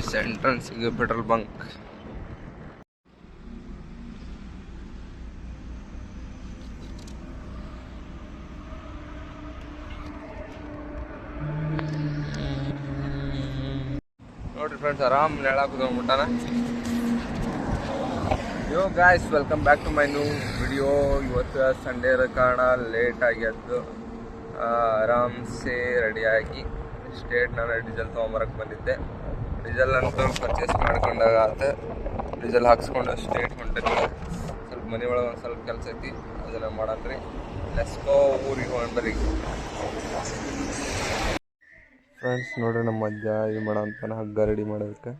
Friends ಎಂಟ್ರೆನ್ಸಿಗೆ petrol bunk. ನೋಡ್ರಿ friends, ಆರಾಮ್ ನೆಳಾಕುದ್ಬಿಟ್ಟಾನ. Yo guys, welcome back to my new video. ಇವತ್ತು ಸಂಡೇ ಇರೋ ಕಾರಣ ಲೇಟ್ ಆಗ್ಯದ್ದು. ಆರಾಮ್ಸೆ ರೆಡಿಯಾಗಿ ನಾನು ಡೀಸೆಲ್ ತೊಗೊಂಬರಕ್ಕೆ ಬಂದಿದ್ದೆ. ಡೀಸೆಲ್ ಅಂತೂ ಪರ್ಚೇಸ್ ಮಾಡ್ಕೊಂಡಾಗ ಆತ ಡೀಸೆಲ್ ಹಾಕ್ಸ್ಕೊಂಡು ಸ್ಟೇಟ್ ಹೊಂಟಿದ್ದೆ. ಸ್ವಲ್ಪ ಮನೆ ಒಳಗೆ ಒಂದು ಸ್ವಲ್ಪ ಕೆಲಸ ಐತಿ, ಅದನ್ನು ಮಾಡತ್ರಿ. ಲೆಸ್ಕೋ ಊರಿಗೆ ಹೋಗಿ ಬರ್ರಿ ಫ್ರೆಂಡ್ಸ್. ನೋಡ್ರಿ ನಮ್ಮ ಅಜ್ಜ ಇದು ಮಾಡೋ ಅಂತಾನೆ ಹಗ್ಗ ರೆಡಿ ಮಾಡೋದಕ್ಕೆ.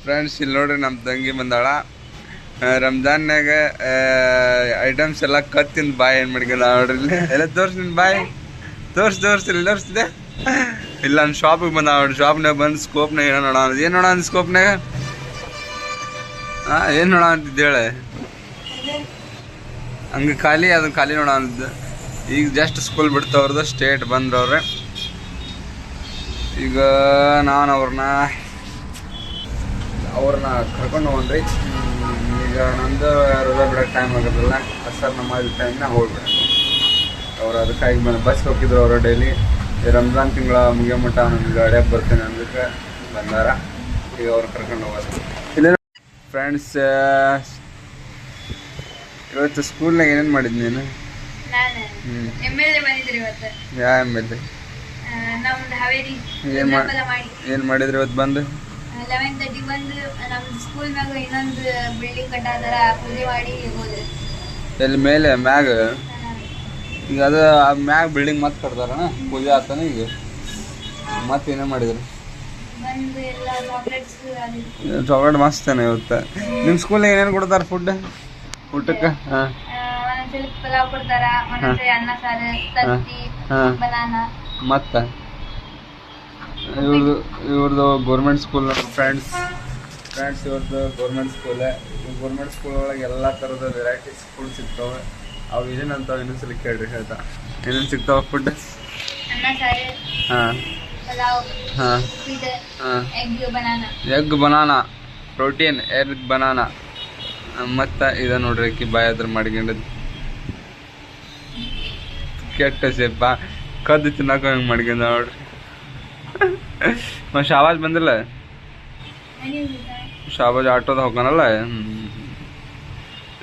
ಫ್ರೆಂಡ್ಸ್ ಇಲ್ಲಿ ನೋಡ್ರಿ, ನಮ್ಮ ತಂಗಿ ಬಂದಾಳ. ರಂಜಾನ್ನಾಗ ಐಟಮ್ಸ್ ಎಲ್ಲ ಕತ್ತಿಂದ ಬಾಯಿ ಏನು ಮಾಡ್ಕೊಂಡ ನೋಡ್ರಿ. ಇಲ್ಲಿ ಎಲ್ಲ ತೋರ್ಸಿ ನಿನ್ನ ಬಾಯಿ ಇಲ್ಲಿ ತೋರಿಸ್ತಿದೆ. ಇಲ್ಲ ನನ್ನ ಶಾಪಿಗೆ ಬಂದ ನೋಡ್ರಿ. ಶಾಪ್ನಾಗ ಬಂದು ಸ್ಕೋಪ್ನಾಗ ಏನೋ ನೋಡೋ ಏನು ನೋಡೋ ಅಂದ ಸ್ಕೋಪ್ನಾಗ ಏನು ನೋಡೋ ಅಂತಿದ್ದೇಳೆ. ಹಂಗೆ ಖಾಲಿ ಅದನ್ನ ಖಾಲಿ ನೋಡೋ ಅಂತಿದ್ದು. ಈಗ ಜಸ್ಟ್ ಸ್ಕೂಲ್ ಬಿಡ್ತವ್ರದ್ದು, ಸ್ಟೇಟ್ ಬಂದ್ರವ್ರೆ. ಈಗ ನಾನು ಅವ್ರನ್ನ ಕರ್ಕೊಂಡು ಹೋಗ್ರಿ. ಈಗ ನಂದು ರಜಾ ಬಿಡೋಕ್ಕೆ ಟೈಮ್ ಆಗೋದಿಲ್ಲ. ಸರ್ ನಮ್ಮ ಟೈಮ್ನ ಹೋಗ್ಬಿಡ ಅವ್ರು. ಅದಕ್ಕಾಗಿ ಬಸ್ಗೆ ಹೋಗಿದ್ರು ಅವರು ಡೈಲಿ. ರಂಜಾನ್ ತಿಂಗಳ ಮುಗಿಯೋ ಮಟ್ಟ ನನಗೆ ಅಡ್ಯಾಕೆ ಬರ್ತೇನೆ ಅಂದಕ್ಕೆ ಬಂದಾರ. ಈಗ ಅವ್ರು ಕರ್ಕೊಂಡು ಹೋಗೋದು. ಇಲ್ಲ ಫ್ರೆಂಡ್ಸ್, ಇವತ್ತು ಸ್ಕೂಲ್ನಾಗ ಏನೇನು ಮಾಡಿದ್ ನೀನು? ಯಾವ MLA? ಏನು ಮಾಡಿದ್ರಿ ಇವತ್ತು ಬಂದು? 11:30 ಬಂದು ನಮ್ಮ ಸ್ಕೂಲ್ ಮ್ಯಾಗ ಇನ್ನೊಂದು ಬಿಲ್ಡಿಂಗ್ ಕಟ್ಟಾದಾರ, ಪೂಜೆ ಮಾಡಿ ಹೋದ್ರೆ. ಎಲ್ಲಿ ಮೇಲೆ ಮ್ಯಾಗ? ಈಗ ಅದು ಮ್ಯಾಗ ಬಿಲ್ಡಿಂಗ್ ಮತ್ತೆ ಕಟ್ತಾರಣ, ಪೂಜೆ ಆತಾನ. ಈಗ ಮತ್ತೆ ಏನೇ ಮಾಡಿದ್ರು? ಬಂದು ಎಲ್ಲ ಚಾಕ್ಲೇಟ್ ಮಸ್ತಾನೆ ಇವತ್ತು. ನಿಮ್ಮ ಸ್ಕೂಲ್ನಾಗ ಏನೇನು ಕೊಡ್ತಾರೆ ಫುಡ್ ಊಟಕ್ಕೆ? ಒಂದೊಂದ್ಸಲಿ ಪಲಾವ್ ಕೊಡ್ತಾರ, ಒಂದೊಂದ್ಸಲಿ ಅನ್ನ ಸಾರು, ತತ್ತಿ, ಬನಾನಾ. ಮತ್ತೆ ಇವ್ರದ್ದು ಗೌರ್ಮೆಂಟ್ ಸ್ಕೂಲ್ ನೋಡಿ ಫ್ರೆಂಡ್ಸ್. ಇವ್ರದ್ದು ಗೌರ್ಮೆಂಟ್ ಸ್ಕೂಲ್. ಗೌರ್ಮೆಂಟ್ ಸ್ಕೂಲ್ ಒಳಗೆ ಎಲ್ಲ ಥರದ ವೆರೈಟೀಸ್ ಫುಡ್ ಸಿಗ್ತಾವೆ. ಅವು ಏನೇನಂತಾವೆ ಇನ್ನೊಂದ್ಸಲಿ ಕೇಳ್ರಿ, ಹೇಳ್ತಾ ಏನೇನು ಸಿಗ್ತಾವೆ ಫುಡ್? ಅನ್ನ ಸಾರು, pulao, egg banana, protein egg banana. ಮತ್ತು ಇದು ನೋಡ್ರಿ, ಅಕ್ಕಿ ಬಾಯಿ ಹತ್ರ ಮಾಡ್ಕೊಂಡದ್ದು ಕೆಟ್ಟ ಸೇಪ ಕದ್ದು ತಿನ್ನಕ ಹಂಗೆ ಮಾಡ್ಕೊಂಡ ನೋಡ್ರಿ. ಶಾಬಾಜ್ ಬಂದಿಲ್ಲ? ಶಾಬಾಜ್ ಆಟೋದ ಹೋಗೋಣಲ್ಲ.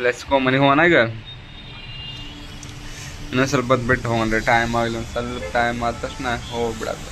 ಲೆಸ್ಕೋ ಮನೆಗೆ ಹೋಗೋಣ. ಈಗ ಇನ್ನೊಂದು ಸ್ವಲ್ಪ ಹೊತ್ತು ಬಿಟ್ಟು ಹೋಗೋಣ್ರಿ. ಟೈಮ್ ಆಗಲಿ, ಒಂದು ಸ್ವಲ್ಪ ಟೈಮ್ ಆದ ತಕ್ಷಣ ಹೋಗ್ಬಿಡತ್ತೆ.